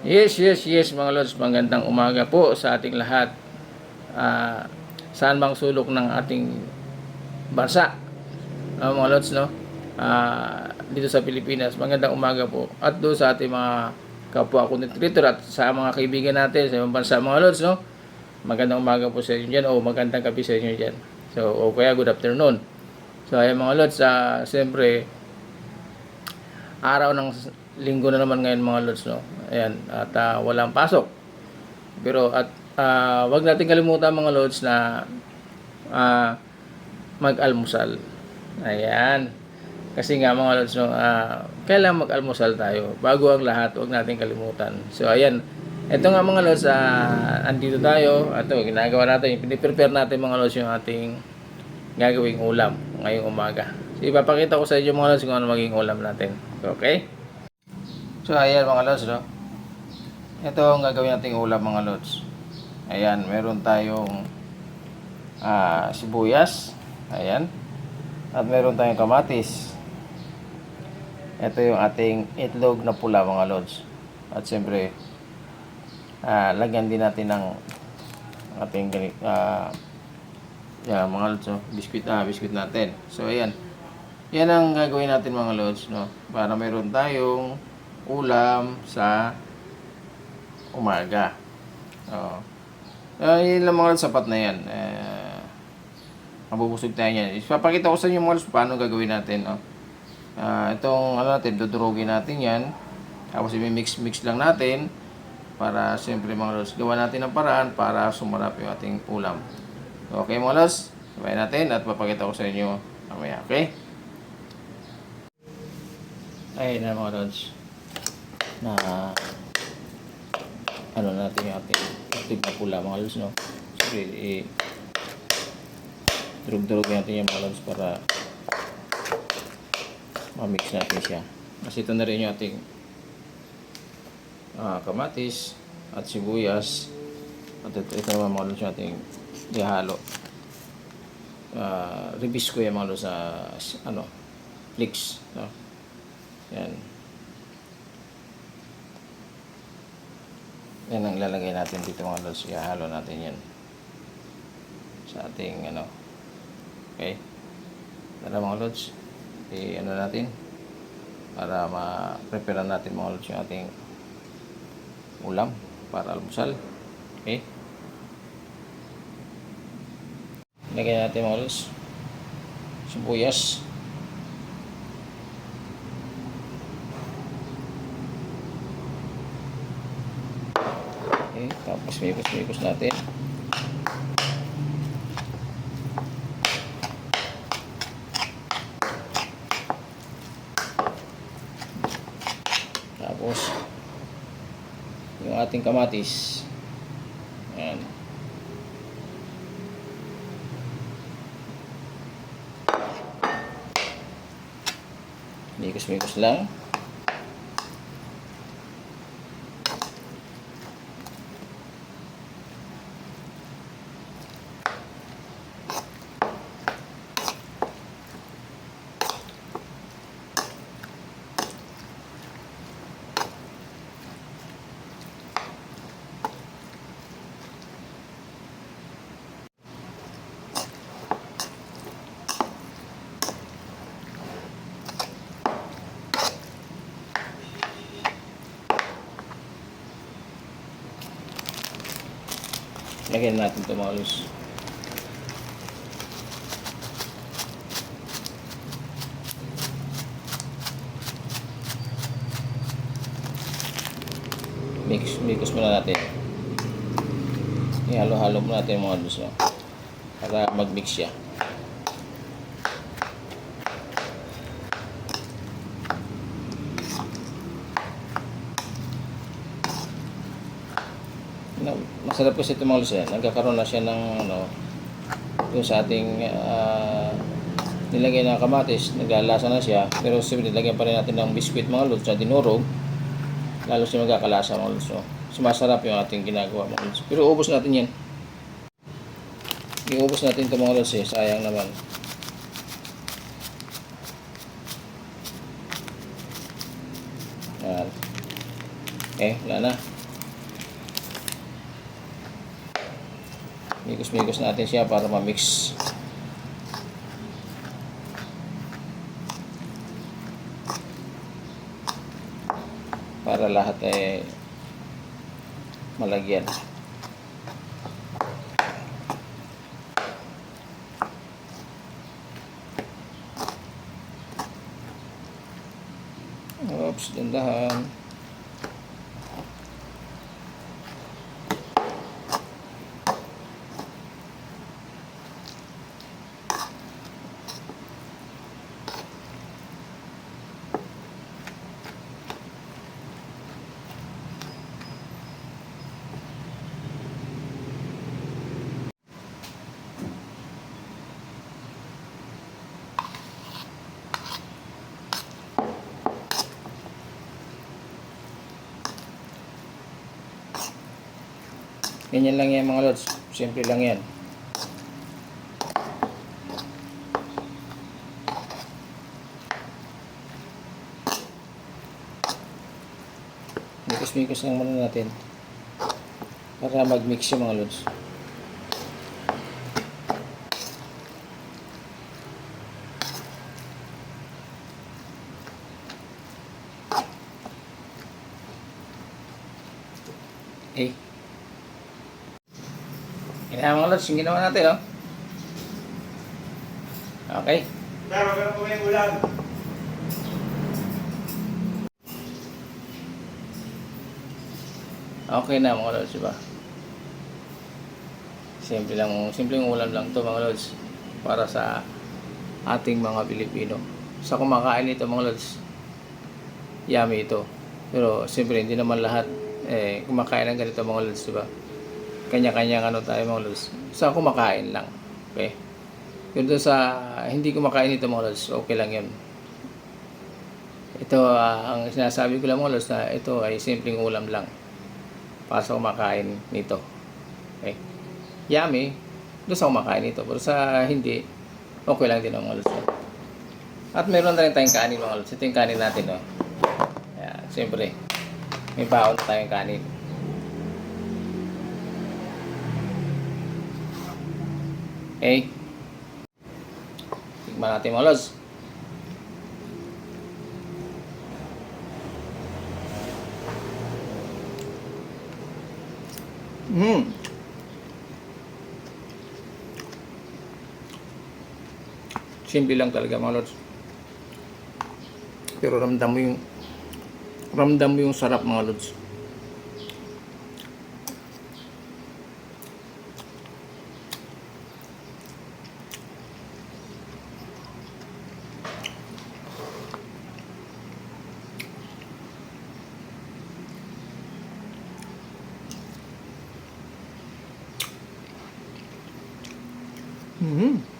Yes mga lods, magandang umaga po sa ating lahat. Saan bang sulok ng ating bansa, mga lods, no? Dito sa Pilipinas, magandang umaga po. At doon sa ating mga kapwa content creator at sa mga kaibigan natin sa ibang bansa, mga lods, no? Magandang umaga po sa inyo dyan o magandang gabi sa inyo dyan. So, o kaya good afternoon. So, ayan mga lods, siyempre, araw ng linggo na naman ngayon mga lods, no? Ayan, at walang pasok. Pero at wag natin kalimutan mga lods na mag-almusal. Ayan. Kasi nga mga lods, no, kailangan mag-almusal tayo. Bago ang lahat, wag natin kalimutan. So ayan, ito nga mga lods, andito tayo. Ito, ginagawa natin, piniprepare natin mga lods yung ating gagawing ulam ngayong umaga. So ipapakita ko sa inyo mga lods kung ano maging ulam natin. Okay? So ayan mga lods, no? Ito ang gagawin nating ulam mga lods. Ayan, meron tayong sibuyas. Ayan. At meron tayong kamatis. Ito yung ating itlog na pula mga lods. At siyempre, lagyan din natin ng ating mga lods, no? Biscuit natin. So ayan. Yan ang gagawin natin mga lods, no? Para meron tayong ulam sa umaga. Yun lang mga lods, sapat na yan. Mabubusog tayo yan. Ipapakita ko sa inyo mga lods paano gagawin natin. Itong natin, dudurugin natin yan. Tapos i-mix lang natin para siyempre mga lods, gawa natin ng paraan para sumarap yung ating ulam. Okay mga lods, sabayan natin at papakita ko sa inyo mamaya. Okay? Ayun na mga lods, na natin yung ating itlog na pula mga lods, no? Siyempre, durug-durug natin yung mga lods para ma-mix natin siya. Kasi ito na rin yung ating kamatis at sibuyas. At ito naman mga lods yung ating ihalo. Ribis ko yung mga lods sa flakes, no? Yan. Yan ang ilalagay natin dito mga lods. Ihalo natin yan sa ating okay. Tara mga lods, natin para ma-prepare natin mga lods yung ating ulam para almusal. Okay. Lagyan natin mga lods sibuyas. Okay, tapos mipos natin. Tapos yung ating kamatis. Ayan. Mikos lang. Lagyan natin ito mga lods. Mix muna natin. Ihalo-halo muna natin mga lods, no? Para mag-mix siya. Masarap kasi ito mga lods, nagkakaroon na siya ng yung sa ating nilagay na kamatis, naglalasa na siya, pero siyempre nilagyan pa rin natin ng biscuit mga lods na dinurog, lalo siya magkakalasa mga lods, no? Sumasarap yung ating ginagawa mga lods. Pero ubos natin yan, iubos natin ito mga lods, sayang naman. Yan. Okay, wala na. Mikos-mikos natin siya para ma-mix. Para lahat ay malagyan. Oops, dandahan. Ganyan lang yan mga lods. Simple lang yan. Mikos-mikos lang muna natin. Para mag-mix yung mga lods. Okay. Yan mga lods, yung ginawa natin, oh. Okay. Pero ko may ulan. Okay na mga lods, diba? Simpleng ulam lang to mga lods. Para sa ating mga Pilipino. Sa kumakain nito mga lods, yummy ito. Pero siyempre hindi naman lahat kumakain ng ganito mga lods, diba? Kanya-kanya ano tayo mga lods. Sa kumakain lang. Okay? Pero doon sa hindi kumakain nito mga lods, okay lang yun. Ito, ang sinasabi ko lang mga lods na ito ay simpleng ulam lang. Para sa kumakain nito. Okay? Yummy. Doon sa kumakain nito. Pero sa hindi, okay lang din mga lods. At meron na rin tayong kanin mga lods. Ito yung kanin natin. Oh. Ayan, siyempre. May baon tayong kanin. Okay. Tignan natin mga lods. Simple lang talaga mga lods. Pero ramdam mo yung sarap mga lods. Mm-hmm.